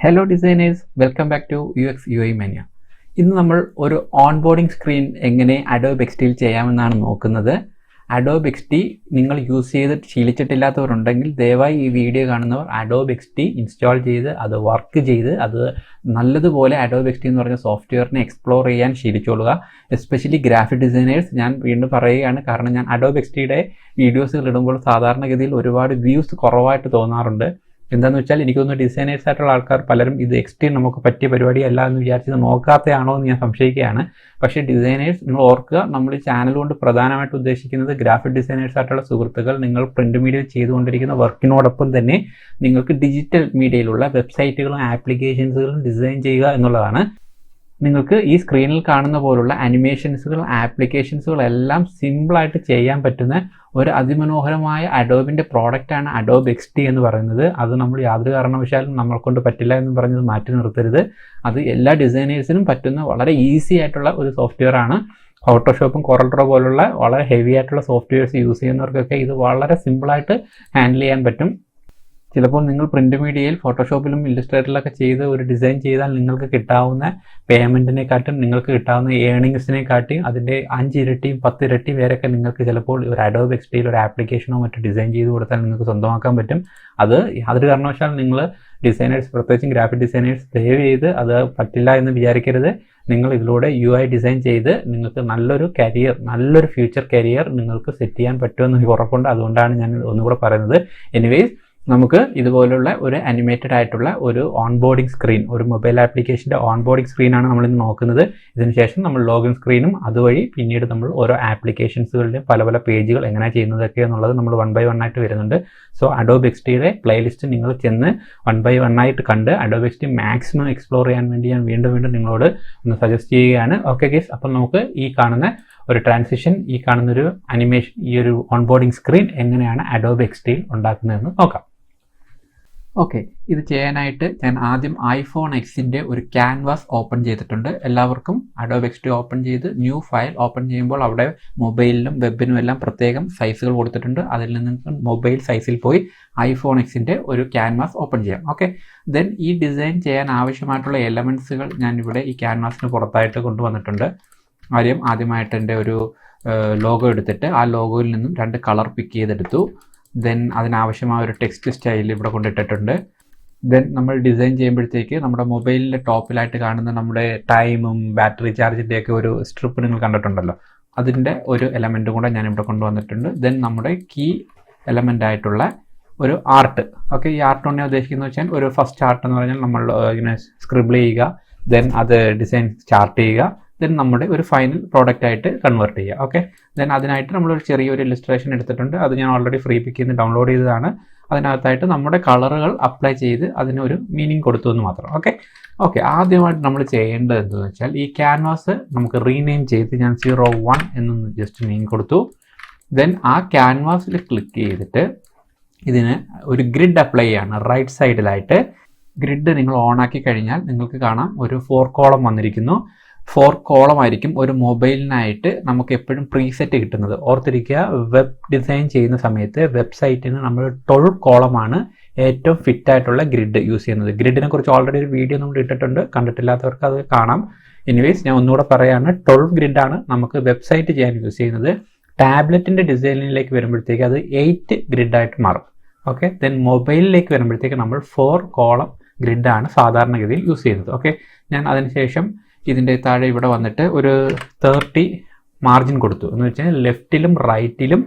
Hello designers, welcome back to uxuimania. ഇന്ന് നമ്മൾ ഒരു ഓൺബോർഡിംഗ് സ്ക്രീൻ എങ്ങനെ Adobe XD യിൽ ചെയ്യാമെന്നാണ് നോക്കുന്നത്. Adobe XD നിങ്ങൾ യൂസ് ചെയ്ത് ശീലിച്ചിട്ടില്ലാത്തവരുണ്ടെങ്കിൽ ദയവായി ഈ വീഡിയോ കാണുന്നവർ Adobe XD ഇൻസ്റ്റാൾ ചെയ്ത് അത് വർക്ക് ചെയ്ത് അത് നല്ലതുപോലെ Adobe XD എന്ന് പറഞ്ഞ സോഫ്റ്റ്വെയറിനെ എക്സ്പ്ലോർ ചെയ്യാൻ ശീലിച്ചോളുക. എസ്പെഷ്യലി ഗ്രാഫിക് ഡിസൈനേഴ്സ്, ഞാൻ വീണ്ടും പറയുകയാണ്, കാരണം ഞാൻ Adobe XDയുടെ വീഡിയോസുകൾ ഇടുമ്പോൾ സാധാരണഗതിയിൽ ഒരുപാട് വ്യൂസ് കുറവായിട്ട് തോന്നാറുണ്ട്. എന്താണെന്ന് വെച്ചാൽ എനിക്കൊന്ന് ഡിസൈനേഴ്സ് ആയിട്ടുള്ള ആൾക്കാർ പലരും ഇത് XD നമുക്ക് പറ്റിയ പരിപാടിയല്ല എന്ന് വിചാരിച്ചത് നോക്കാത്തയാണോ എന്ന് ഞാൻ സംശയിക്കുകയാണ്. പക്ഷേ ഡിസൈനേഴ്സ്, നിങ്ങൾ ഓർക്കുക, നമ്മൾ ഈ ചാനൽ കൊണ്ട് പ്രധാനമായിട്ട് ഉദ്ദേശിക്കുന്നത് ഗ്രാഫിക് ഡിസൈനേഴ്സ് ആയിട്ടുള്ള സുഹൃത്തുക്കൾ നിങ്ങൾ പ്രിന്റ് മീഡിയയിൽ ചെയ്തുകൊണ്ടിരിക്കുന്ന വർക്കിനോടൊപ്പം തന്നെ നിങ്ങൾക്ക് ഡിജിറ്റൽ മീഡിയയിലുള്ള വെബ്സൈറ്റുകളും ആപ്ലിക്കേഷൻസുകളും ഡിസൈൻ ചെയ്യുക എന്നുള്ളതാണ്. നിങ്ങൾക്ക് ഈ സ്ക്രീനിൽ കാണുന്ന പോലുള്ള അനിമേഷൻസുകൾ ആപ്ലിക്കേഷൻസുകൾ എല്ലാം സിമ്പിളായിട്ട് ചെയ്യാൻ പറ്റുന്ന ഒരു അതിമനോഹരമായ അഡോബിൻ്റെ പ്രോഡക്റ്റാണ് Adobe XD എന്ന് പറയുന്നത്. അത് നമ്മൾ യാതൊരു കാരണവശാലും നമ്മൾ കൊണ്ട് പറ്റില്ല എന്ന് പറഞ്ഞത് മാറ്റി നിർത്തരുത്. അത് എല്ലാ ഡിസൈനേഴ്സിനും പറ്റുന്ന വളരെ ഈസി ആയിട്ടുള്ള ഒരു സോഫ്റ്റ്വെയർ ആണ്. ഫോട്ടോഷോപ്പും കൊറൽഡ്രോ പോലുള്ള വളരെ ഹെവി ആയിട്ടുള്ള സോഫ്റ്റ്വെയർസ് യൂസ് ചെയ്യുന്നവർക്കൊക്കെ ഇത് വളരെ സിമ്പിളായിട്ട് ഹാൻഡിൽ ചെയ്യാൻ പറ്റും. ചിലപ്പോൾ നിങ്ങൾ പ്രിന്റ് മീഡിയയിൽ ഫോട്ടോഷോപ്പിലും ഇല്ലസ്ട്രേറ്ററിലൊക്കെ ചെയ്ത് ഒരു ഡിസൈൻ ചെയ്താൽ നിങ്ങൾക്ക് കിട്ടാവുന്ന പേയ്മെൻറ്റിനെക്കാട്ടും നിങ്ങൾക്ക് കിട്ടാവുന്ന ഏണിങ്സിനെക്കാട്ടിയും അതിൻ്റെ 5 ഇരട്ടിയും 10 ഇരട്ടി വരെയൊക്കെ നിങ്ങൾക്ക് ചിലപ്പോൾ ഒരു Adobe XD യിൽ ഒരു ആപ്ലിക്കേഷനോ മറ്റോ ഡിസൈൻ ചെയ്ത് കൊടുത്താൽ നിങ്ങൾക്ക് സ്വന്തമാക്കാൻ പറ്റും. അത് യാതൊരു കാരണവശാലും നിങ്ങൾ ഡിസൈനേഴ്സ്, പ്രത്യേകിച്ചും ഗ്രാഫിക് ഡിസൈനേഴ്സ്, ദയവ് ചെയ്ത് അത് പറ്റില്ല എന്ന് വിചാരിക്കരുത്. നിങ്ങൾ ഇതിലൂടെ UI ഡിസൈൻ ചെയ്ത് നിങ്ങൾക്ക് നല്ലൊരു കരിയർ, നല്ലൊരു ഫ്യൂച്ചർ കരിയർ നിങ്ങൾക്ക് സെറ്റ് ചെയ്യാൻ പറ്റുമെന്ന് എനിക്ക് ഉറപ്പുണ്ട്. അതുകൊണ്ടാണ് ഞാൻ ഒന്നുകൂടെ പറയുന്നത്. എനിവേസ്, നമുക്ക് ഇതുപോലുള്ള ഒരു അനിമേറ്റഡ് ആയിട്ടുള്ള ഒരു ഓൺബോർഡിംഗ് സ്ക്രീൻ, ഒരു മൊബൈൽ ആപ്ലിക്കേഷൻ്റെ ഓൺബോർഡിംഗ് സ്ക്രീനാണ് നമ്മളിന്ന് നോക്കുന്നത്. ഇതിനുശേഷം നമ്മൾ ലോഗിൻ സ്ക്രീനും അതുവഴി പിന്നീട് നമ്മൾ ഓരോ ആപ്ലിക്കേഷൻസുകളുടെയും പല പല പേജുകൾ എങ്ങനെ ചെയ്യുന്നതൊക്കെ എന്നുള്ളത് നമ്മൾ 1 by 1 ആയിട്ട് വരുന്നുണ്ട്. സോ Adobe XDയുടെ പ്ലേലിസ്റ്റ് നിങ്ങൾ ചെന്ന് 1 by 1 ആയിട്ട് കണ്ട് Adobe XD മാക്സിമം എക്സ്പ്ലോർ ചെയ്യാൻ വേണ്ടി ഞാൻ വീണ്ടും നിങ്ങളോട് ഒന്ന് സജസ്റ്റ് ചെയ്യുകയാണ്. ഓക്കെ ഗൈസ്, അപ്പം നമുക്ക് ഈ കാണുന്ന ഒരു ട്രാൻസിഷൻ, ഈ കാണുന്നൊരു അനിമേഷൻ, ഈ ഒരു ഓൺബോർഡിംഗ് സ്ക്രീൻ എങ്ങനെയാണ് Adobe XD ഉണ്ടാക്കുന്നതെന്ന് നോക്കാം. ഓക്കെ, ഇത് ചെയ്യാനായിട്ട് ഞാൻ ആദ്യം iPhone Xൻ്റെ ഒരു ക്യാൻവാസ് ഓപ്പൺ ചെയ്തിട്ടുണ്ട്. എല്ലാവർക്കും Adobe XD ഓപ്പൺ ചെയ്ത് ന്യൂ ഫയൽ ഓപ്പൺ ചെയ്യുമ്പോൾ അവിടെ മൊബൈലിലും വെബിനും എല്ലാം പ്രത്യേകം സൈസുകൾ കൊടുത്തിട്ടുണ്ട്. അതിൽ നിന്ന് മൊബൈൽ സൈസിൽ പോയി iPhone Xൻ്റെ ഒരു ക്യാൻവാസ് ഓപ്പൺ ചെയ്യാം. ഓക്കെ, ദെൻ ഈ ഡിസൈൻ ചെയ്യാൻ ആവശ്യമായിട്ടുള്ള എലമെൻറ്റ്സുകൾ ഞാൻ ഇവിടെ ഈ ക്യാൻവാസിന് പുറത്തായിട്ട് കൊണ്ടുവന്നിട്ടുണ്ട്. ആദ്യമായിട്ട് എൻ്റെ ഒരു ലോഗോ എടുത്തിട്ട് ആ ലോഗോയിൽ നിന്നും 2 കളർ പിക്ക് ചെയ്തെടുത്തു. ദെൻ അതിനാവശ്യമായ ഒരു ടെക്സ്റ്റ് സ്റ്റൈൽ ഇവിടെ കൊണ്ടിട്ടിട്ടുണ്ട്. ദെൻ നമ്മൾ ഡിസൈൻ ചെയ്യുമ്പോഴത്തേക്ക് നമ്മുടെ മൊബൈലിൻ്റെ ടോപ്പിലായിട്ട് കാണുന്ന നമ്മുടെ ടൈമും ബാറ്ററി ചാർജിൻ്റെയൊക്കെ ഒരു സ്ട്രിപ്പ് നിങ്ങൾ കണ്ടിട്ടുണ്ടല്ലോ, അതിൻ്റെ ഒരു എലമെൻറ്റും കൂടെ ഞാൻ ഇവിടെ കൊണ്ടുവന്നിട്ടുണ്ട്. ദെൻ നമ്മുടെ കീ എലമെൻ്റ് ആയിട്ടുള്ള ഒരു ആർട്ട്. ഓക്കെ, ഈ ആർട്ട് കൊണ്ട് ഞാൻ ഉദ്ദേശിക്കുന്നത് വെച്ചാൽ ഒരു ഫസ്റ്റ് ആർട്ട് എന്ന് പറഞ്ഞാൽ നമ്മൾ ഇങ്ങനെ സ്ക്രിബിൾ ചെയ്യുക, ദെൻ അത് ഡിസൈൻ സ്റ്റാർട്ട് ചെയ്യുക, ദെൻ നമ്മുടെ ഒരു ഫൈനൽ പ്രോഡക്റ്റ് ആയിട്ട് കൺവേർട്ട് ചെയ്യുക. ഓക്കെ, ദെൻ അതിനായിട്ട് നമ്മളൊരു ചെറിയൊരു ഇല്ലസ്ട്രേഷൻ എടുത്തിട്ടുണ്ട്. അത് ഞാൻ ഓൾറെഡി ഫ്രീ പിക്കിൽ നിന്ന് ഡൗൺലോഡ് ചെയ്തതാണ്. അതിനകത്തായിട്ട് നമ്മുടെ കളറുകൾ അപ്ലൈ ചെയ്ത് അതിനൊരു മീനിങ് കൊടുത്തു എന്ന് മാത്രം. ഓക്കെ, ആദ്യമായിട്ട് നമ്മൾ ചെയ്യേണ്ടത് എന്താണെന്ന് വെച്ചാൽ ഈ ക്യാൻവാസ് നമുക്ക് റീനെയിം ചെയ്ത് ഞാൻ 01 എന്നൊന്ന് ജസ്റ്റ് നെയിം കൊടുത്തു. ദെൻ ആ ക്യാൻവാസിൽ ക്ലിക്ക് ചെയ്തിട്ട് ഇതിന് ഒരു ഗ്രിഡ് അപ്ലൈ ചെയ്യാണ്. റൈറ്റ് സൈഡിലായിട്ട് ഗ്രിഡ് നിങ്ങൾ ഓണാക്കി കഴിഞ്ഞാൽ നിങ്ങൾക്ക് കാണാം ഒരു 4 കോളം വന്നിരിക്കുന്നു. 4 കോളം ആയിരിക്കും ഒരു മൊബൈലിനായിട്ട് നമുക്ക് എപ്പോഴും പ്രീസെറ്റ് കിട്ടുന്നത്. ഓർത്തിരിക്കുക, വെബ് ഡിസൈൻ ചെയ്യുന്ന സമയത്ത് വെബ്സൈറ്റിന് നമ്മൾ 12 കോളമാണ് ഏറ്റവും ഫിറ്റായിട്ടുള്ള ഗ്രിഡ് യൂസ് ചെയ്യുന്നത്. ഗ്രിഡിനെ കുറിച്ച് ഓൾറെഡി ഒരു വീഡിയോ നമ്മൾ ഇട്ടിട്ടുണ്ട്, കണ്ടിട്ടില്ലാത്തവർക്ക് അത് കാണാം. എനിവേസ്, ഞാൻ ഒന്നുകൂടെ പറയാണ്, 12 ഗ്രിഡാണ് നമുക്ക് വെബ്സൈറ്റ് ചെയ്യാൻ യൂസ് ചെയ്യുന്നത്. ടാബ്ലറ്റിൻ്റെ ഡിസൈനിലേക്ക് വരുമ്പോഴത്തേക്ക് അത് 8 ഗ്രിഡായിട്ട് മാറും. ഓക്കെ, ദെൻ മൊബൈലിലേക്ക് വരുമ്പോഴത്തേക്ക് നമ്മൾ 4 കോളം ഗ്രിഡാണ് സാധാരണഗതിയിൽ യൂസ് ചെയ്യുന്നത്. ഓക്കെ, ഞാൻ അതിനുശേഷം ഇതിൻ്റെ താഴെ ഇവിടെ വന്നിട്ട് ഒരു 30 മാർജിൻ കൊടുത്തു. എന്ന് വെച്ചാൽ ലെഫ്റ്റിലും റൈറ്റിലും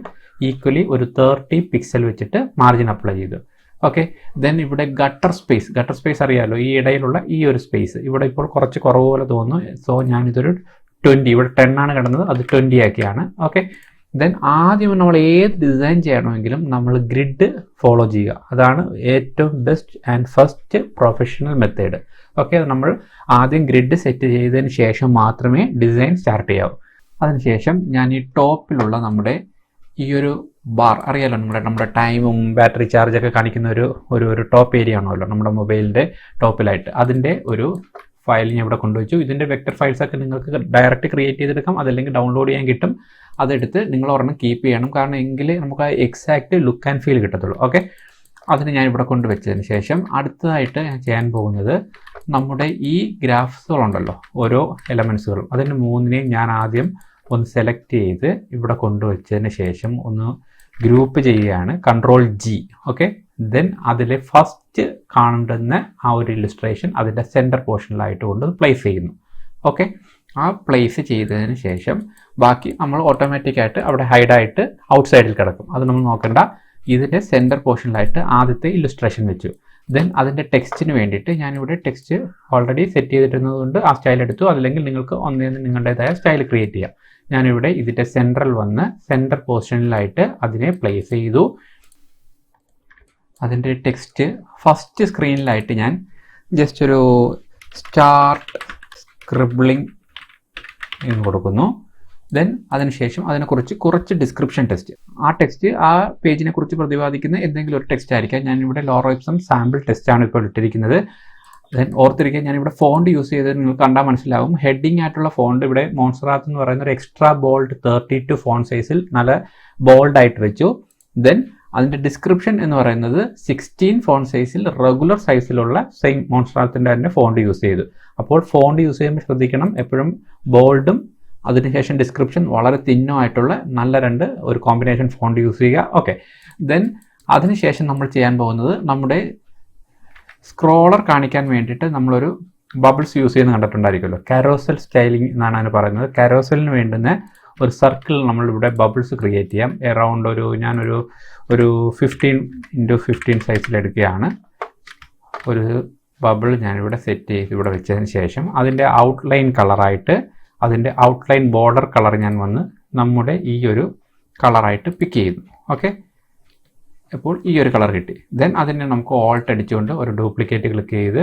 ഈക്വലി ഒരു 30 പിക്സൽ വെച്ചിട്ട് മാർജിൻ അപ്ലൈ ചെയ്തു. ഓക്കെ, ദെൻ ഇവിടെ ഗട്ടർ സ്പേസ് അറിയാമല്ലോ, ഈ ഇടയിലുള്ള ഈ ഒരു സ്പേസ് ഇവിടെ ഇപ്പോൾ കുറച്ച് കുറവ് പോലെ തോന്നുന്നു. സോ ഞാനിതൊരു 20, ഇവിടെ 10 ആണ് കിടന്നത്, അത് 20 ആക്കിയാണ്. ഓക്കെ, ദെൻ ആദ്യം നമ്മൾ ഏത് ഡിസൈൻ ചെയ്യണമെങ്കിലും നമ്മൾ ഗ്രിഡ് ഫോളോ ചെയ്യുക. അതാണ് ഏറ്റവും best and first professional method. Okay, നമ്മൾ ആദ്യം ഗ്രിഡ് സെറ്റ് ചെയ്തതിന് ശേഷം മാത്രമേ ഡിസൈൻ സ്റ്റാർട്ട് ചെയ്യാവൂ. അതിനുശേഷം ഞാൻ ഈ ടോപ്പിലുള്ള നമ്മുടെ ഈ ഒരു ബാർ അറിയാലോ, നമ്മുടെ ടൈമും ബാറ്ററി ചാർജൊക്കെ കാണിക്കുന്ന ഒരു ടോപ്പ് ഏരിയ ആണല്ലോ നമ്മുടെ മൊബൈലിൻ്റെ ടോപ്പിലായിട്ട്, അതിൻ്റെ ഒരു ഫയൽ ഞാൻ ഇവിടെ കൊണ്ടുവച്ചു. ഇതിൻ്റെ വെക്ടർ ഫയൽസൊക്കെ നിങ്ങൾക്ക് ഡയറക്റ്റ് ക്രിയേറ്റ് ചെയ്തെടുക്കാം, അതല്ലെങ്കിൽ ഡൗൺലോഡ് ചെയ്യാൻ കിട്ടും. അതെടുത്ത് നിങ്ങൾ ഒരെണ്ണം കീപ്പ് ചെയ്യണം, കാരണം എങ്കിലേ നമുക്ക് ആ എക്സാക്റ്റ് ലുക്ക് ആൻഡ് ഫീൽ കിട്ടത്തുള്ളൂ. ഓക്കെ, അതിന് ഞാൻ ഇവിടെ കൊണ്ടുവച്ചതിന് ശേഷം അടുത്തതായിട്ട് ഞാൻ ചെയ്യാൻ പോകുന്നത് നമ്മുടെ ഈ ഗ്രാഫ്സുകളുണ്ടല്ലോ, ഓരോ എലമെൻസുകളും, അതിന് മൂന്നിനെയും ഞാൻ ആദ്യം ഒന്ന് സെലക്ട് ചെയ്ത് ഇവിടെ കൊണ്ടുവച്ചതിന് ശേഷം ഒന്ന് ഗ്രൂപ്പ് ചെയ്യുകയാണ്, Ctrl+G. ഓക്കെ, ദെൻ അതിൽ ഫസ്റ്റ് കാണുന്ന ആ ഒരു ഇല്ലുസ്ട്രേഷൻ അതിൻ്റെ സെൻറ്റർ പോർഷനിലായിട്ട് കൊണ്ട് പ്ലേസ് ചെയ്യുന്നു. ഓക്കെ, ആ പ്ലേസ് ചെയ്തതിന് ശേഷം ബാക്കി നമ്മൾ ഓട്ടോമാറ്റിക്കായിട്ട് അവിടെ ഹൈഡായിട്ട് ഔട്ട് സൈഡിൽ കിടക്കും, അത് നമ്മൾ നോക്കണ്ട. ഇതിൻ്റെ സെൻറ്റർ പോർഷനിലായിട്ട് ആദ്യത്തെ ഇല്ലുസ്ട്രേഷൻ വെച്ചു. ദെൻ അതിൻ്റെ ടെക്സ്റ്റിന് വേണ്ടിയിട്ട് ഞാനിവിടെ ടെക്സ്റ്റ് ഓൾറെഡി സെറ്റ് ചെയ്തിട്ടുള്ളതുകൊണ്ട് ആ സ്റ്റൈൽ എടുത്തു. അല്ലെങ്കിൽ നിങ്ങൾക്ക് ഒന്നേന്ന് നിങ്ങളുടേതായ സ്റ്റൈൽ ക്രിയേറ്റ് ചെയ്യാം. ഞാനിവിടെ ഇതിൻ്റെ സെൻട്രൽ വന്ന് സെൻറ്റർ പോർഷനിലായിട്ട് അതിനെ പ്ലേസ് ചെയ്തു. അതിൻ്റെ ടെക്സ്റ്റ് ഫസ്റ്റ് സ്ക്രീനിലായിട്ട് ഞാൻ ജസ്റ്റ് ഒരു സ്റ്റാർട്ട് സ്ക്രിബ്ലിംഗ് എന്ന് കൊടുക്കുന്നു. ദെൻ അതിനുശേഷം അതിനെക്കുറിച്ച് കുറച്ച് ഡിസ്ക്രിപ്ഷൻ ടെക്സ്റ്റ്, ആ ടെക്സ്റ്റ് ആ പേജിനെ കുറിച്ച് പ്രതിപാദിക്കുന്ന എന്തെങ്കിലും ഒരു ടെക്സ്റ്റ് ആയിരിക്കാം. ഞാനിവിടെ ലോറോയിപ്സം സാമ്പിൾ ടെക്സ്റ്റാണ് ഇപ്പോൾ ഇട്ടിരിക്കുന്നത്. ദെൻ ഓർത്തിരിക്കുക, ഞാനിവിടെ ഫോണ്ട് യൂസ് ചെയ്ത് നിങ്ങൾക്ക് കണ്ടാൽ മനസ്സിലാവും. ഹെഡിങ് ആയിട്ടുള്ള ഫോണ്ട് ഇവിടെ മോൺസറാത്ത് എന്ന് പറയുന്ന ഒരു എക്സ്ട്രാ ബോൾഡ് 32 ഫോണ്ട് സൈസിൽ നല്ല ബോൾഡായിട്ട് വെച്ചു. ദെൻ അതിൻ്റെ ഡിസ്ക്രിപ്ഷൻ എന്ന് പറയുന്നത് 16 ഫോണ്ട് സൈസിൽ റെഗുലർ സൈസിലുള്ള സെയിം മോൺസറാത്തിൻ്റെ തന്നെ ഫോണ്ട് യൂസ് ചെയ്തു. അപ്പോൾ ഫോണ്ട് യൂസ് ചെയ്യുമ്പോൾ ശ്രദ്ധിക്കണം, എപ്പോഴും ബോൾഡും അതിനുശേഷം ഡിസ്ക്രിപ്ഷൻ വളരെ തിന്നോ ആയിട്ടുള്ള നല്ല ഒരു കോമ്പിനേഷൻ ഫോണ്ട് യൂസ് ചെയ്യുക. ഓക്കെ, ദെൻ അതിനുശേഷം നമ്മൾ ചെയ്യാൻ പോകുന്നത് നമ്മുടെ സ്ക്രോളർ കാണിക്കാൻ വേണ്ടിയിട്ട് നമ്മളൊരു ബബിൾസ് യൂസ് ചെയ്യുന്നത് കണ്ടിട്ടുണ്ടായിരിക്കുമല്ലോ. കാരോസൽ സ്റ്റൈലിംഗ് എന്നാണ് അതിന് പറയുന്നത്. കാരോസലിന് വേണ്ടുന്ന ഒരു സർക്കിൾ നമ്മളിവിടെ ബബിൾസ് ക്രിയേറ്റ് ചെയ്യാം. എറൗണ്ട് ഞാനൊരു 15x15 സൈസിലെടുക്കുകയാണ്. ഒരു ബബിൾ ഞാനിവിടെ സെറ്റ് ചെയ്ത് ഇവിടെ വെച്ചതിന് ശേഷം അതിൻ്റെ ഔട്ട്ലൈൻ കളറായിട്ട് അതിൻ്റെ ഔട്ട്ലൈൻ ബോർഡർ കളർ ഞാൻ വന്ന് നമ്മുടെ ഈ ഒരു കളറായിട്ട് പിക്ക് ചെയ്യുന്നു. ഓക്കെ, അപ്പോൾ ഈ ഒരു കളർ കിട്ടി. ദെൻ അതിനെ നമുക്ക് ഓൾട്ട് അടിച്ചുകൊണ്ട് ഒരു ഡ്യൂപ്ലിക്കേറ്റ് ക്ലിക്ക് ചെയ്ത്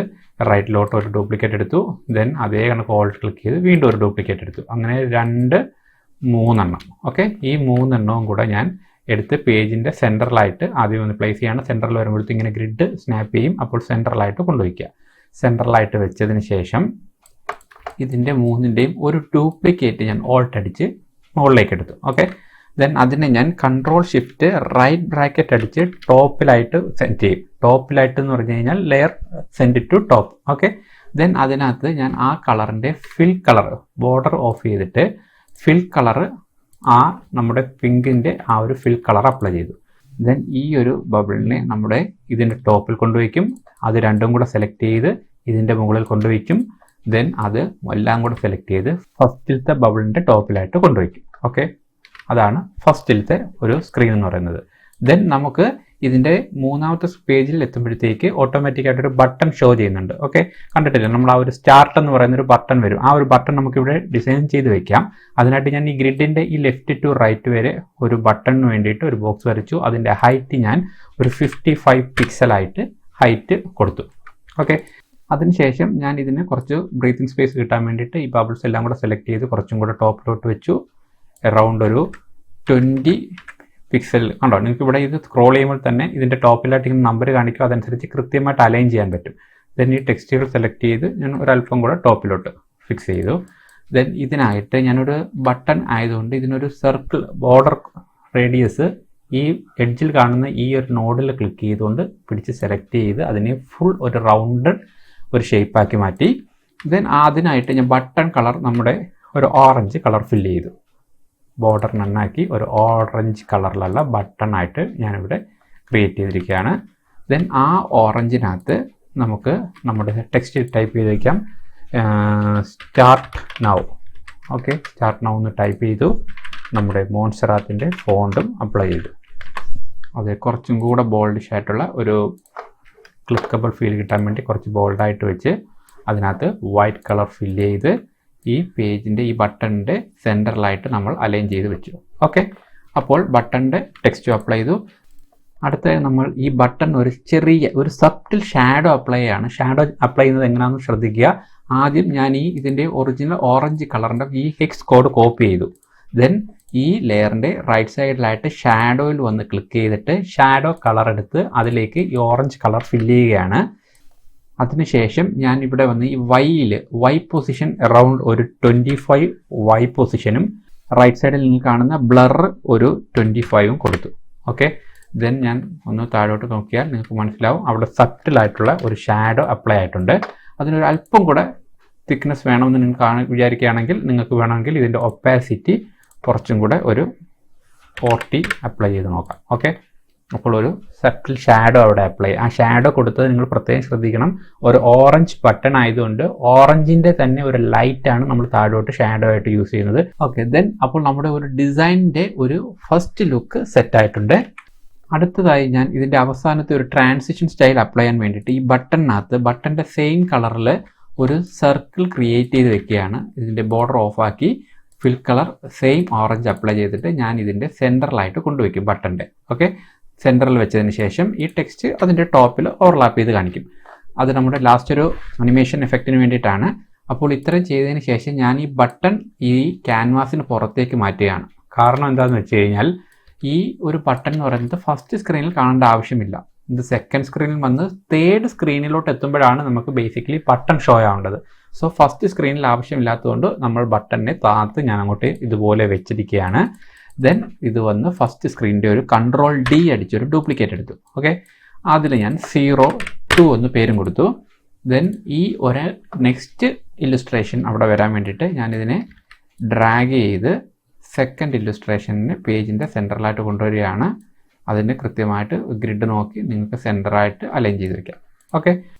റൈറ്റിലോട്ട് ഒരു ഡ്യൂപ്ലിക്കേറ്റ് എടുത്തു. ദെൻ അതേ കണക്ക് ഓൾട്ട് ക്ലിക്ക് ചെയ്ത് വീണ്ടും ഒരു ഡ്യൂപ്ലിക്കേറ്റ് എടുത്തു. അങ്ങനെ 3 ഓക്കെ, ഈ 3 കൂടെ ഞാൻ എടുത്ത് പേജിൻ്റെ സെൻറ്ററിലായിട്ട് ആദ്യം ഒന്ന് പ്ലേസ് ചെയ്യാണ്. സെൻറ്ററിൽ വരുമ്പോഴത്തേക്ക് ഇങ്ങനെ ഗ്രിഡ് സ്നാപ്പ് ചെയ്യും. അപ്പോൾ സെൻറ്ററിലായിട്ട് കൊണ്ടുവയ്ക്കുക. സെൻറ്ററിലായിട്ട് വെച്ചതിന് ശേഷം ഇതിൻ്റെ 3ൻ്റെയും ഒരു ഡ്യൂപ്ലിക്കേറ്റ് ഞാൻ ഓൾട്ട് അടിച്ച് മുകളിലേക്ക് എടുത്തു. ഓക്കെ, ദെൻ അതിനെ ഞാൻ Ctrl+Shift റൈറ്റ് ബ്രാക്കറ്റ് അടിച്ച് ടോപ്പിലായിട്ട് സെറ്റ് ചെയ്യും. ടോപ്പിലായിട്ട് എന്ന് പറഞ്ഞു കഴിഞ്ഞാൽ layer send to top. Okay, then അതിനകത്ത് ഞാൻ ആ കളറിൻ്റെ ഫിൽ കളർ ബോർഡർ ഓഫ് ചെയ്തിട്ട് ഫിൽ കളർ നമ്മുടെ പിങ്കിൻ്റെ ആ ഒരു ഫിൽ കളർ അപ്ലൈ ചെയ്തു. ദെൻ ഈ ഒരു ബബിളിനെ നമ്മുടെ ഇതിൻ്റെ ടോപ്പിൽ കൊണ്ടുവയ്ക്കും. അത് രണ്ടും കൂടെ സെലക്ട് ചെയ്ത് ഇതിൻ്റെ മുകളിൽ കൊണ്ടുവയ്ക്കും. ദെൻ അത് എല്ലാം കൂടെ സെലക്ട് ചെയ്ത് ഫസ്റ്റിലത്തെ ബബിളിൻ്റെ ടോപ്പിലായിട്ട് കൊണ്ടുവയ്ക്കും. ഓക്കെ, അതാണ് ഫസ്റ്റിലത്തെ ഒരു സ്ക്രീൻ എന്ന് പറയുന്നത്. ദെൻ നമുക്ക് ഇതിൻ്റെ 3ാമത്തെ പേജിൽ എത്തുമ്പോഴത്തേക്ക് ഓട്ടോമാറ്റിക്കായിട്ടൊരു ബട്ടൺ ഷോ ചെയ്യുന്നുണ്ട്. ഓക്കെ, കണ്ടിട്ടില്ല, നമ്മൾ ആ ഒരു സ്റ്റാർട്ട് എന്ന് പറയുന്നൊരു ബട്ടൺ വരും. ആ ഒരു ബട്ടൺ നമുക്കിവിടെ ഡിസൈൻ ചെയ്ത് വെക്കാം. അതിനായിട്ട് ഞാൻ ഈ ഗ്രിഡിൻ്റെ ഈ ലെഫ്റ്റ് ടു റൈറ്റ് വരെ ഒരു ബട്ടണിന് വേണ്ടിയിട്ട് ഒരു ബോക്സ് വരച്ചു. അതിൻ്റെ ഹൈറ്റ് ഞാൻ ഒരു 55 പിക്സലായിട്ട് ഹൈറ്റ് കൊടുത്തു. ഓക്കെ, അതിനുശേഷം ഞാൻ ഇതിന് കുറച്ച് ബ്രീത്തിങ് സ്പേസ് കിട്ടാൻ വേണ്ടിയിട്ട് ഈ ബബിൾസ് എല്ലാം കൂടെ സെലക്ട് ചെയ്ത് കുറച്ചും കൂടെ ടോപ്പിലോട്ട് വെച്ചു. അറൗണ്ട് ഒരു 20 പിക്സൽ കണ്ടോ. നിങ്ങൾക്ക് ഇവിടെ ഇത് സ്ക്രോൾ ചെയ്യുമ്പോൾ തന്നെ ഇതിൻ്റെ ടോപ്പിലായിട്ട് ഇങ്ങനെ നമ്പർ കാണിക്കും. അതനുസരിച്ച് കൃത്യമായിട്ട് അലൈൻ ചെയ്യാൻ പറ്റും. ദെൻ ഈ ടെക്സ്റ്റുകൾ സെലക്ട് ചെയ്ത് ഞാൻ ഒരല്പം കൂടെ ടോപ്പിലോട്ട് ഫിക്സ് ചെയ്തു. ദെൻ ഇതിനായിട്ട് ഞാനൊരു ബട്ടൺ ആയതുകൊണ്ട് ഇതിനൊരു സർക്കിൾ ബോർഡർ റേഡിയസ് ഈ എഡ്ജിൽ കാണുന്ന ഈ ഒരു നോഡിൽ ക്ലിക്ക് ചെയ്തുകൊണ്ട് പിടിച്ച് സെലക്ട് ചെയ്ത് അതിനെ ഫുൾ ഒരു റൗണ്ടഡ് ഒരു ഷേപ്പാക്കി മാറ്റി. ദെൻ അതിനായിട്ട് ഞാൻ ബട്ടൺ കളർ നമ്മുടെ ഒരു ഓറഞ്ച് കളർ ഫില്ല് ചെയ്തു. ബോർഡർ നന്നാക്കി ഒരു ഓറഞ്ച് കളറിലുള്ള ബട്ടണായിട്ട് ഞാനിവിടെ ക്രിയേറ്റ് ചെയ്തിരിക്കുകയാണ്. ദെൻ ആ ഓറഞ്ചിനകത്ത് നമുക്ക് നമ്മുടെ ടെക്സ്റ്റ് ടൈപ്പ് ചെയ്ത് വയ്ക്കാം. Start now. Okay, start now എന്ന് ടൈപ്പ് ചെയ്തു. നമ്മുടെ മോൺസറാത്തിൻ്റെ ഫോണ്ടും അപ്ലൈ ചെയ്തു. അത് കുറച്ചും കൂടെ ബോൾഡിഷ് ആയിട്ടുള്ള ഒരു ക്ലിക്കബിൾ ഫീൽ കിട്ടാൻ വേണ്ടി കുറച്ച് ബോൾഡായിട്ട് വെച്ച് അതിനകത്ത് വൈറ്റ് കളർ ഫില്ല് ചെയ്ത് ഈ പേജിൻ്റെ ഈ ബട്ടണിൻ്റെ സെൻറ്ററിലായിട്ട് നമ്മൾ അലൈൻ ചെയ്ത് വെച്ചു. ഓക്കെ, അപ്പോൾ ബട്ടണിൻ്റെ ടെക്സ്റ്റ് അപ്ലൈ ചെയ്തു. അടുത്ത നമ്മൾ ഈ ബട്ടൺ ഒരു ചെറിയ ഒരു സബ്റ്റിൽ ഷാഡോ അപ്ലൈ ചെയ്യാണ്. ഷാഡോ അപ്ലൈ ചെയ്യുന്നത് എങ്ങനെയാണെന്ന് ശ്രദ്ധിക്കുക. ആദ്യം ഞാൻ ഇതിൻ്റെ ഒറിജിനൽ ഓറഞ്ച് കളറിൻ്റെ ഈ ഹെക്സ് കോഡ് കോപ്പി ചെയ്തു. ദെൻ ഈ ലെയറിൻ്റെ റൈറ്റ് സൈഡിലായിട്ട് ഷാഡോയിൽ വന്ന് ക്ലിക്ക് ചെയ്തിട്ട് ഷാഡോ കളർ എടുത്ത് അതിലേക്ക് ഈ ഓറഞ്ച് കളർ ഫില്ല് ചെയ്യുകയാണ്. അതിനുശേഷം ഞാൻ ഇവിടെ വന്ന് ഈ വൈ പൊസിഷൻ അറൗണ്ട് ഒരു 25 വൈ പൊസിഷനും റൈറ്റ് സൈഡിൽ നിങ്ങൾ കാണുന്ന ബ്ലർ ഒരു 25ഉം കൊടുത്തു. ഓക്കെ, ദെൻ ഞാൻ ഒന്ന് താഴോട്ട് നോക്കിയാൽ നിങ്ങൾക്ക് മനസ്സിലാവും അവിടെ സട്ടിലായിട്ടുള്ള ഒരു ഷാഡോ അപ്ലൈ ആയിട്ടുണ്ട്. അതിനൊരു അല്പം കൂടെ തിക്നെസ് വേണമെന്ന് നിങ്ങൾക്ക് വിചാരിക്കുകയാണെങ്കിൽ നിങ്ങൾക്ക് വേണമെങ്കിൽ ഇതിൻ്റെ ഒപ്പാസിറ്റി കുറച്ചും കൂടെ ഒരു 40 അപ്ലൈ ചെയ്ത് നോക്കാം. ഓക്കെ, അപ്പോൾ ഒരു സട്ടിൽ ഷാഡോ അവിടെ അപ്ലൈ. ആ ഷാഡോ കൊടുത്തത് നിങ്ങൾ പ്രത്യേകം ശ്രദ്ധിക്കണം. ഒരു ഓറഞ്ച് ബട്ടൺ ആയതുകൊണ്ട് ഓറഞ്ചിൻ്റെ തന്നെ ഒരു ലൈറ്റാണ് നമ്മൾ താഴോട്ട് ഷാഡോ ആയിട്ട് യൂസ് ചെയ്യുന്നത്. ഓക്കെ, ദെൻ അപ്പോൾ നമ്മുടെ ഒരു ഡിസൈനിൻ്റെ ഒരു ഫസ്റ്റ് ലുക്ക് സെറ്റ് ആയിട്ടുണ്ട്. അടുത്തതായി ഞാൻ ഇതിൻ്റെ അവസാനത്തെ ഒരു ട്രാൻസിഷൻ സ്റ്റൈൽ അപ്ലൈ ചെയ്യാൻ വേണ്ടിയിട്ട് ഈ ബട്ടണിനകത്ത് ബട്ടൻ്റെ സെയിം കളറിൽ ഒരു സർക്കിൾ ക്രിയേറ്റ് ചെയ്ത് വെക്കുകയാണ്. ഇതിൻ്റെ ബോർഡർ ഓഫാക്കി fill colour same orange apply ചെയ്തിട്ട് ഞാൻ ഇതിൻ്റെ സെൻറ്ററിലായിട്ട് കൊണ്ടുവയ്ക്കും ബട്ടൻ്റെ. ഓക്കെ, സെൻറ്ററിൽ വെച്ചതിന് ശേഷം ഈ ടെക്സ്റ്റ് അതിൻ്റെ ടോപ്പിൽ ഓവർലാപ്പ് ചെയ്ത് കാണിക്കും. അത് നമ്മുടെ ലാസ്റ്റ് ഒരു അനിമേഷൻ എഫക്റ്റിന് വേണ്ടിയിട്ടാണ്. അപ്പോൾ ഇത്രയും ചെയ്തതിന് ശേഷം ഞാൻ ഈ ബട്ടൺ ഈ ക്യാൻവാസിന് പുറത്തേക്ക് മാറ്റുകയാണ്. കാരണം എന്താണെന്ന് വെച്ച് കഴിഞ്ഞാൽ ഈ ഒരു ബട്ടൺ എന്ന് പറയുന്നത് ഫസ്റ്റ് സ്ക്രീനിൽ കാണേണ്ട ആവശ്യമില്ല. ഇത് സെക്കൻഡ് സ്ക്രീനിൽ വന്ന് തേർഡ് സ്ക്രീനിലോട്ട് എത്തുമ്പോഴാണ് നമുക്ക് ബേസിക്കലി ബട്ടൺ ഷോ ആവേണ്ടത്. സോ ഫസ്റ്റ് സ്ക്രീനിൽ ആവശ്യമില്ലാത്തതുകൊണ്ട് നമ്മൾ ബട്ടണിനെ താഴ്ത്ത് ഞാൻ അങ്ങോട്ട് ഇതുപോലെ വെച്ചിരിക്കുകയാണ്. ദെൻ ഇത് വന്ന് ഫസ്റ്റ് സ്ക്രീനിൻ്റെ ഒരു Ctrl+D അടിച്ചൊരു ഡ്യൂപ്ലിക്കേറ്റ് എടുത്തു. ഓക്കെ, അതിൽ ഞാൻ 02 എന്ന് പേരും കൊടുത്തു. ദെൻ ഈ ഒരു നെക്സ്റ്റ് ഇല്ലുസ്ട്രേഷൻ അവിടെ വരാൻ വേണ്ടിയിട്ട് ഞാനിതിനെ ഡ്രാഗ് ചെയ്ത് സെക്കൻഡ് ഇല്ലുസ്ട്രേഷന് പേജിൻ്റെ സെൻറ്ററിലായിട്ട് കൊണ്ടുവരികയാണ്. അതിന് കൃത്യമായിട്ട് ഗ്രിഡ് നോക്കി നിങ്ങൾക്ക് സെൻറ്ററായിട്ട് അലൈൻ ചെയ്ത് വയ്ക്കാം. ഓക്കെ,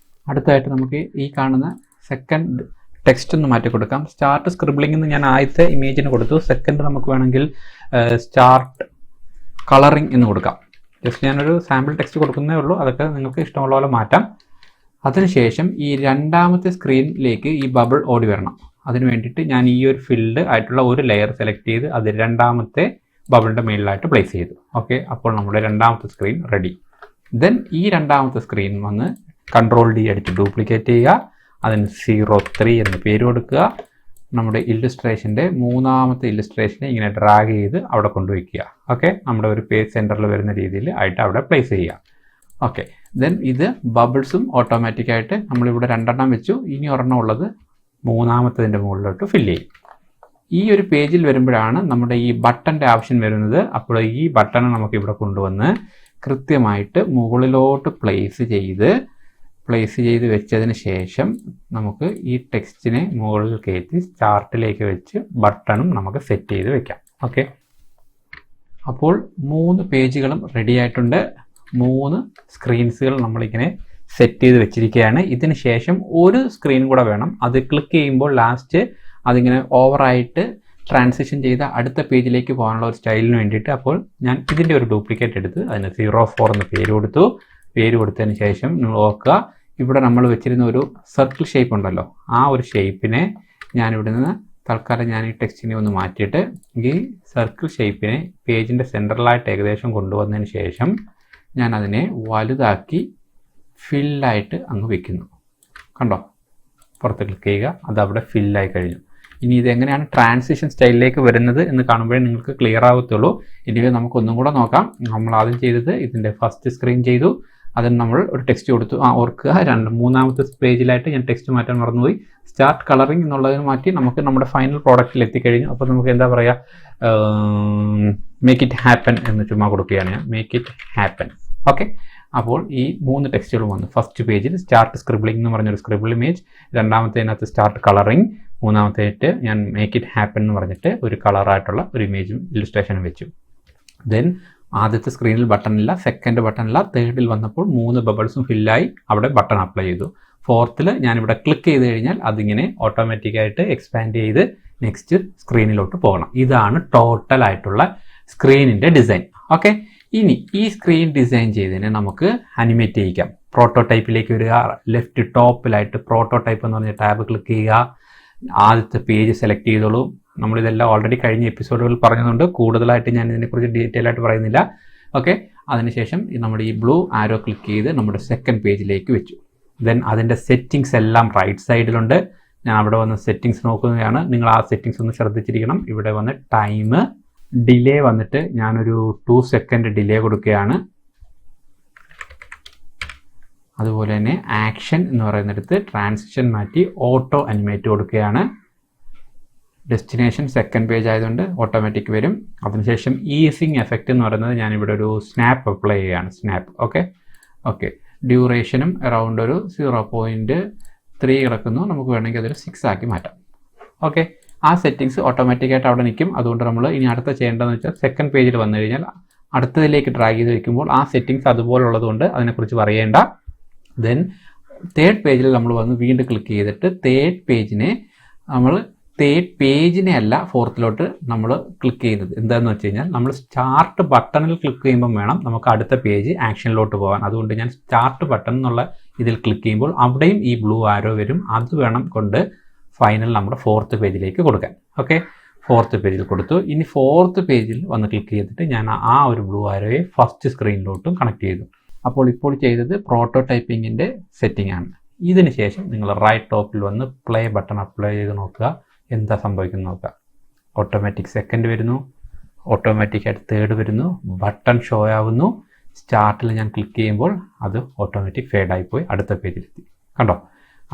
അടുത്തായിട്ട് നമുക്ക് ഈ കാണുന്ന സെക്കൻഡ് ടെക്സ്റ്റ് ഒന്ന് മാറ്റി കൊടുക്കാം. സ്റ്റാർട്ട് സ്ക്രിബ്ലിംഗ് എന്ന് ഞാൻ ആദ്യത്തെ ഇമേജിന് കൊടുത്തു. സെക്കൻഡ് നമുക്ക് വേണമെങ്കിൽ സ്റ്റാർട്ട് കളറിംഗ് എന്ന് കൊടുക്കാം. ജസ്റ്റ് ഞാനൊരു സാമ്പിൾ ടെക്സ്റ്റ് കൊടുക്കുന്നേ ഉള്ളൂ. അതൊക്കെ നിങ്ങൾക്ക് ഇഷ്ടമുള്ള പോലെ മാറ്റാം. അതിനുശേഷം ഈ രണ്ടാമത്തെ സ്ക്രീനിലേക്ക് ഈ ബബിൾ ഓടി വരണം. അതിന് വേണ്ടിയിട്ട് ഞാൻ ഈ ഒരു ഫിൽഡ് ആയിട്ടുള്ള ഒരു ലെയർ സെലക്ട് ചെയ്ത് അത് രണ്ടാമത്തെ ബബിളിൻ്റെ മേളിലായിട്ട് പ്ലേസ് ചെയ്തു. ഓക്കെ, അപ്പോൾ നമ്മുടെ രണ്ടാമത്തെ സ്ക്രീൻ റെഡി. ദെൻ ഈ രണ്ടാമത്തെ സ്ക്രീൻ വന്ന് Ctrl+D അടിച്ച് ഡ്യൂപ്ലിക്കേറ്റ് ചെയ്യുക. അതിന് 03 എന്ന് പേര് കൊടുക്കുക. നമ്മുടെ ഇല്ലുസ്ട്രേഷൻ്റെ മൂന്നാമത്തെ ഇല്ലുസ്ട്രേഷനെ ഇങ്ങനെ ഡ്രാഗ് ചെയ്ത് അവിടെ കൊണ്ടുവയ്ക്കുക. ഓക്കെ, നമ്മുടെ ഒരു പേജ് സെൻറ്ററിൽ വരുന്ന രീതിയിൽ ആയിട്ട് അവിടെ പ്ലേസ് ചെയ്യുക. ഓക്കെ, ദെൻ ഇത് ബബിൾസും ഓട്ടോമാറ്റിക്കായിട്ട് നമ്മളിവിടെ 2 വെച്ചു. ഇനി ഒരെണ്ണം ഉള്ളത് മൂന്നാമത്തതിൻ്റെ മുകളിലോട്ട് ഫില്ല് ചെയ്യും. ഈ ഒരു പേജിൽ വരുമ്പോഴാണ് നമ്മുടെ ഈ ബട്ടൻ്റെ ആവശ്യം വരുന്നത്. അപ്പോൾ ഈ ബട്ടൺ നമുക്ക് ഇവിടെ കൊണ്ടുവന്ന് കൃത്യമായിട്ട് മുകളിലോട്ട് പ്ലേസ് ചെയ്ത് വെച്ചതിന് ശേഷം നമുക്ക് ഈ ടെക്സ്റ്റിനെ മുകളിൽ കയറ്റി ചാർട്ടിലേക്ക് വെച്ച് ബട്ടണും നമുക്ക് സെറ്റ് ചെയ്ത് വെക്കാം. ഓക്കെ, അപ്പോൾ 3 പേജുകളും റെഡി ആയിട്ടുണ്ട്. 3 സ്ക്രീൻസുകൾ നമ്മളിങ്ങനെ സെറ്റ് ചെയ്ത് വെച്ചിരിക്കുകയാണ്. ഇതിന് ശേഷം ഒരു സ്ക്രീൻ കൂടെ വേണം. അത് ക്ലിക്ക് ചെയ്യുമ്പോൾ ലാസ്റ്റ് അതിങ്ങനെ ഓവറായിട്ട് ട്രാൻസിഷൻ ചെയ്ത അടുത്ത പേജിലേക്ക് പോകാനുള്ള ഒരു സ്റ്റൈലിന് വേണ്ടിയിട്ട് അപ്പോൾ ഞാൻ ഇതിൻ്റെ ഒരു ഡ്യൂപ്ലിക്കേറ്റ് എടുത്ത് അതിന് 04 എന്ന് പേര് കൊടുത്തു. പേര് കൊടുത്തതിന് ശേഷം നിങ്ങൾ നോക്കുക, ഇവിടെ നമ്മൾ വെച്ചിരുന്ന ഒരു സർക്കിൾ ഷേപ്പ് ഉണ്ടല്ലോ, ആ ഒരു ഷേപ്പിനെ ഞാനിവിടെ നിന്ന് തൽക്കാലം ഞാൻ ഈ ടെക്സ്റ്റിനെ ഒന്ന് മാറ്റിയിട്ട് ഈ സർക്കിൾ ഷേപ്പിനെ പേജിൻ്റെ സെൻറ്ററിലായിട്ട് ഏകദേശം കൊണ്ടുവന്നതിന് ശേഷം ഞാൻ അതിനെ വലുതാക്കി ഫില്ലായിട്ട് അങ്ങ് വെക്കുന്നു. കണ്ടോ, പുറത്ത് ക്ലിക്ക് ചെയ്യുക, അത് അവിടെ ഫില്ലായി കഴിഞ്ഞു. ഇനി ഇതെങ്ങനെയാണ് ട്രാൻസിഷൻ സ്റ്റൈലിലേക്ക് വരുന്നത് എന്ന് കാണുമ്പോഴേ നിങ്ങൾക്ക് ക്ലിയർ ആകത്തുള്ളൂ. ഇനി നമുക്കൊന്നും കൂടെ നോക്കാം. നമ്മൾ ആദ്യം ചെയ്തത് ഇതിൻ്റെ ഫസ്റ്റ് സ്ക്രീൻ ചെയ്തു. അതിന് നമ്മൾ ഒരു ടെക്സ്റ്റ് കൊടുത്തു. ഓർക്കുക, മൂന്നാമത്തെ പേജിലായിട്ട് ഞാൻ ടെക്സ്റ്റ് മാറ്റാൻ മറന്നുപോയി. സ്റ്റാർട്ട് കളറിംഗ് എന്നുള്ളതിന് മാറ്റി നമുക്ക് നമ്മുടെ ഫൈനൽ പ്രോഡക്റ്റിൽ എത്തിക്കഴിഞ്ഞു. അപ്പോൾ നമുക്ക് എന്താ പറയുക, മേക്ക് ഇറ്റ് ഹാപ്പൻ എന്ന് ചുമ്മാ കൊടുക്കുകയാണ് ഞാൻ. Make it happen. ഓക്കെ, അപ്പോൾ ഈ 3 ടെക്സ്റ്റുകളും വന്നു. ഫസ്റ്റ് പേജിൽ സ്റ്റാർട്ട് സ്ക്രിബ്ലിംഗ് എന്ന് പറഞ്ഞൊരു സ്ക്രിബിൾ ഇമേജ്, രണ്ടാമത്തേതിനകത്ത് സ്റ്റാർട്ട് കളറിംഗ്, മൂന്നാമത്തേറ്റ് ഞാൻ മേക്ക് ഇറ്റ് ഹാപ്പൻ എന്ന് പറഞ്ഞിട്ട് ഒരു കളറായിട്ടുള്ള ഒരു ഇമേജും ഇല്ലുസ്ട്രേഷനും വെച്ചു. ദെൻ ആദ്യത്തെ സ്ക്രീനിൽ ബട്ടണില്ല, സെക്കൻഡ് ബട്ടണില്ല, തേർഡിൽ വന്നപ്പോൾ 3 ബബിൾസും ഫില്ലായി അവിടെ ബട്ടൺ അപ്ലൈ ചെയ്തു. ഫോർത്തിൽ ഞാനിവിടെ ക്ലിക്ക് ചെയ്ത് കഴിഞ്ഞാൽ അതിങ്ങനെ ഓട്ടോമാറ്റിക്കായിട്ട് എക്സ്പാൻഡ് ചെയ്ത് നെക്സ്റ്റ് സ്ക്രീനിലോട്ട് പോകണം. ഇതാണ് ടോട്ടലായിട്ടുള്ള സ്ക്രീനിൻ്റെ ഡിസൈൻ. ഓക്കെ, ഇനി ഈ സ്ക്രീൻ ഡിസൈൻ ചെയ്തതിന് നമുക്ക് അനിമേറ്റ് ചെയ്യിക്കാം. പ്രോട്ടോടൈപ്പിലേക്ക് വരിക, ലെഫ്റ്റ് ടോപ്പിലായിട്ട് പ്രോട്ടോടൈപ്പ് എന്ന് പറഞ്ഞ ടാബ് ക്ലിക്ക് ചെയ്യുക. ആദ്യത്തെ പേജ് സെലക്ട് ചെയ്തോളൂ. നമ്മളിതെല്ലാം ഓൾറെഡി കഴിഞ്ഞ എപ്പിസോഡുകളിൽ പറഞ്ഞതുകൊണ്ട് കൂടുതലായിട്ട് ഞാൻ ഇതിനെക്കുറിച്ച് ഡീറ്റെയിൽ ആയിട്ട് പറയുന്നില്ല. ഓക്കെ, അതിനുശേഷം നമ്മുടെ ഈ ബ്ലൂ ആരോ ക്ലിക്ക് ചെയ്ത് നമ്മുടെ സെക്കൻഡ് പേജിലേക്ക് വെച്ചു. ദെൻ അതിൻ്റെ സെറ്റിങ്സ് എല്ലാം റൈറ്റ് സൈഡിലുണ്ട്. ഞാൻ അവിടെ വന്ന് സെറ്റിങ്സ് നോക്കുകയാണ്. നിങ്ങൾ ആ സെറ്റിങ്സ് ഒന്ന് ശ്രദ്ധിച്ചിരിക്കണം. ഇവിടെ വന്ന് ടൈം ഡിലേ വന്നിട്ട് ഞാനൊരു 2 സെക്കൻഡ് ഡിലേ കൊടുക്കുകയാണ്. അതുപോലെ തന്നെ ആക്ഷൻ എന്ന് പറയുന്നിടത്ത് ട്രാൻസിഷൻ മാറ്റി ഓട്ടോ അനിമേറ്റ് കൊടുക്കുകയാണ്. ഡെസ്റ്റിനേഷൻ സെക്കൻഡ് പേജ് ആയതുകൊണ്ട് ഓട്ടോമാറ്റിക് വരും. അതിനുശേഷം ഈസിങ് എഫക്റ്റ് എന്ന് പറയുന്നത് ഞാനിവിടെ ഒരു സ്നാപ്പ് അപ്ലൈ ചെയ്യുകയാണ്. സ്നാപ്പ് ഓക്കെ ഡ്യൂറേഷനും അറൗണ്ട് ഒരു 0.3 കിടക്കുന്നു. നമുക്ക് വേണമെങ്കിൽ അതൊരു 6 ആക്കി മാറ്റാം. ഓക്കെ, ആ സെറ്റിങ്സ് ഓട്ടോമാറ്റിക്കായിട്ട് അവിടെ നിൽക്കും. അതുകൊണ്ട് നമ്മൾ ഇനി അടുത്ത ചെയ്യേണ്ടതെന്ന് വെച്ചാൽ സെക്കൻഡ് പേജിൽ വന്നു കഴിഞ്ഞാൽ അടുത്തതിലേക്ക് ഡ്രാഗ് ചെയ്ത് വയ്ക്കുമ്പോൾ ആ സെറ്റിങ്സ് അതുപോലുള്ളത് കൊണ്ട് അതിനെക്കുറിച്ച് പറയേണ്ട. ദെൻ തേർഡ് പേജിൽ നമ്മൾ വന്ന് വീണ്ടും ക്ലിക്ക് ചെയ്തിട്ട് തേർഡ് പേജിനെ അല്ല ഫോർത്തിലോട്ട് നമ്മൾ ക്ലിക്ക് ചെയ്യുന്നത്. എന്താണെന്ന് വെച്ച് കഴിഞ്ഞാൽ നമ്മൾ സ്റ്റാർട്ട് ബട്ടണിൽ ക്ലിക്ക് ചെയ്യുമ്പോൾ വേണം നമുക്ക് അടുത്ത പേജ് ആക്ഷനിലോട്ട് പോകാൻ. അതുകൊണ്ട് ഞാൻ സ്റ്റാർട്ട് ബട്ടൺ എന്നുള്ള ഇതിൽ ക്ലിക്ക് ചെയ്യുമ്പോൾ അവിടെയും ഈ ബ്ലൂ ആരോ വരും. അത് വേണം കൊണ്ട് ഫൈനൽ നമ്മുടെ ഫോർത്ത് പേജിലേക്ക് കൊടുക്കാൻ. ഓക്കെ, ഫോർത്ത് പേജിൽ കൊടുത്തു. ഇനി ഫോർത്ത് പേജിൽ വന്ന് ക്ലിക്ക് ചെയ്തിട്ട് ഞാൻ ആ ഒരു ബ്ലൂ ആരോയെ ഫസ്റ്റ് സ്ക്രീനിലോട്ടും കണക്ട് ചെയ്തു. അപ്പോൾ ഇപ്പോൾ ചെയ്തത് പ്രോട്ടോടൈപ്പിങ്ങിൻ്റെ സെറ്റിംഗ് ആണ്. ഇതിന് ശേഷം നിങ്ങൾ റൈറ്റ് ടോപ്പിൽ വന്ന് പ്ലേ ബട്ടൺ അപ്ലൈ ചെയ്ത് നോക്കുക. എന്താ സംഭവിക്കുന്നത് നോക്കുക. ഓട്ടോമാറ്റിക് സെക്കൻഡ് വരുന്നു, ഓട്ടോമാറ്റിക്കായിട്ട് തേർഡ് വരുന്നു, ബട്ടൺ ഷോ ആവുന്നു. സ്റ്റാർട്ടിൽ ഞാൻ ക്ലിക്ക് ചെയ്യുമ്പോൾ അത് ഓട്ടോമാറ്റിക് ഫേഡായിപ്പോയി അടുത്ത പേജിലെത്തി. കണ്ടോ,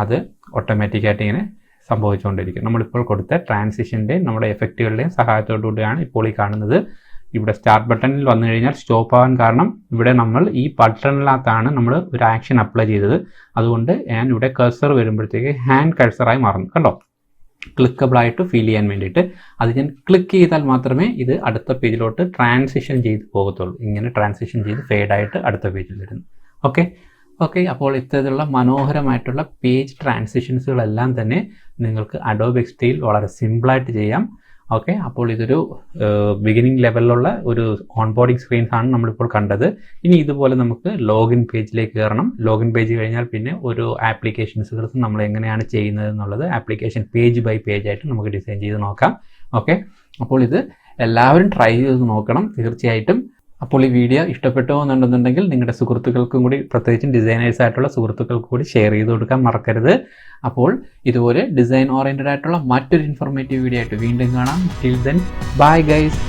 അത് ഓട്ടോമാറ്റിക്കായിട്ട് ഇങ്ങനെ സംഭവിച്ചുകൊണ്ടിരിക്കും. നമ്മളിപ്പോൾ കൊടുത്ത ട്രാൻസിഷൻ്റെയും നമ്മുടെ എഫക്റ്റുകളുടെയും സഹായത്തോടുകൂടിയാണ് ഇപ്പോൾ ഈ കാണുന്നത്. ഇവിടെ സ്റ്റാർട്ട് ബട്ടണിൽ വന്നു കഴിഞ്ഞാൽ സ്റ്റോപ്പ് ആവാൻ കാരണം ഇവിടെ നമ്മൾ ഈ ബട്ടണിനകത്താണ് നമ്മൾ ഒരു ആക്ഷൻ അപ്ലൈ ചെയ്തത്. അതുകൊണ്ട് ഞാൻ ഇവിടെ കഴ്സർ വരുമ്പോഴത്തേക്ക് ഹാൻഡ് കഴ്സറായി മാറുന്നു. കണ്ടോ, ക്ലിക്കബിളായിട്ട് ഫീൽ ചെയ്യാൻ വേണ്ടിയിട്ട് അത് ഞാൻ ക്ലിക്ക് ചെയ്താൽ മാത്രമേ ഇത് അടുത്ത പേജിലോട്ട് ട്രാൻസിഷൻ ചെയ്ത് പോകത്തുള്ളൂ. ഇങ്ങനെ ട്രാൻസിഷൻ ചെയ്ത് ഫേഡായിട്ട് അടുത്ത പേജിൽ വരുന്നു. ഓക്കെ, അപ്പോൾ ഇത്തരത്തിലുള്ള മനോഹരമായിട്ടുള്ള പേജ് ട്രാൻസിഷൻസുകളെല്ലാം തന്നെ നിങ്ങൾക്ക് അഡോബ് എക്സ്ഡിയിൽ വളരെ സിമ്പിളായിട്ട് ചെയ്യാം. ഓക്കെ, അപ്പോൾ ഇതൊരു ബിഗിനിങ് ലെവലിലുള്ള ഒരു ഓൺബോർഡിംഗ് സ്ക്രീൻസ് ആണ് നമ്മളിപ്പോൾ കണ്ടത്. ഇനി ഇതുപോലെ നമുക്ക് ലോഗിൻ പേജിലേക്ക് കയറണം. ലോഗിൻ പേജ് കഴിഞ്ഞാൽ പിന്നെ ഒരു ആപ്ലിക്കേഷൻസുകൾ നമ്മൾ എങ്ങനെയാണ് ചെയ്യുന്നത് എന്നുള്ളത് ആപ്ലിക്കേഷൻ പേജ് ബൈ പേജ് ആയിട്ട് നമുക്ക് ഡിസൈൻ ചെയ്ത് നോക്കാം. ഓക്കെ, അപ്പോൾ ഇത് എല്ലാവരും ട്രൈ ചെയ്ത് നോക്കണം തീർച്ചയായിട്ടും. അപ്പോൾ ഈ വീഡിയോ ഇഷ്ടപ്പെട്ടോ എന്നുണ്ടെന്നുണ്ടെങ്കിൽ നിങ്ങളുടെ സുഹൃത്തുക്കൾക്കും കൂടി, പ്രത്യേകിച്ചും ഡിസൈനേഴ്സ് ആയിട്ടുള്ള സുഹൃത്തുക്കൾക്ക് കൂടി ഷെയർ ചെയ്ത് കൊടുക്കാൻ മറക്കരുത്. അപ്പോൾ ഇതുപോലെ ഡിസൈൻ ഓറിയൻറ്റഡ് ആയിട്ടുള്ള മറ്റൊരു ഇൻഫോർമേറ്റീവ് വീഡിയോ ആയിട്ട് വീണ്ടും കാണാം. Till then bye guys.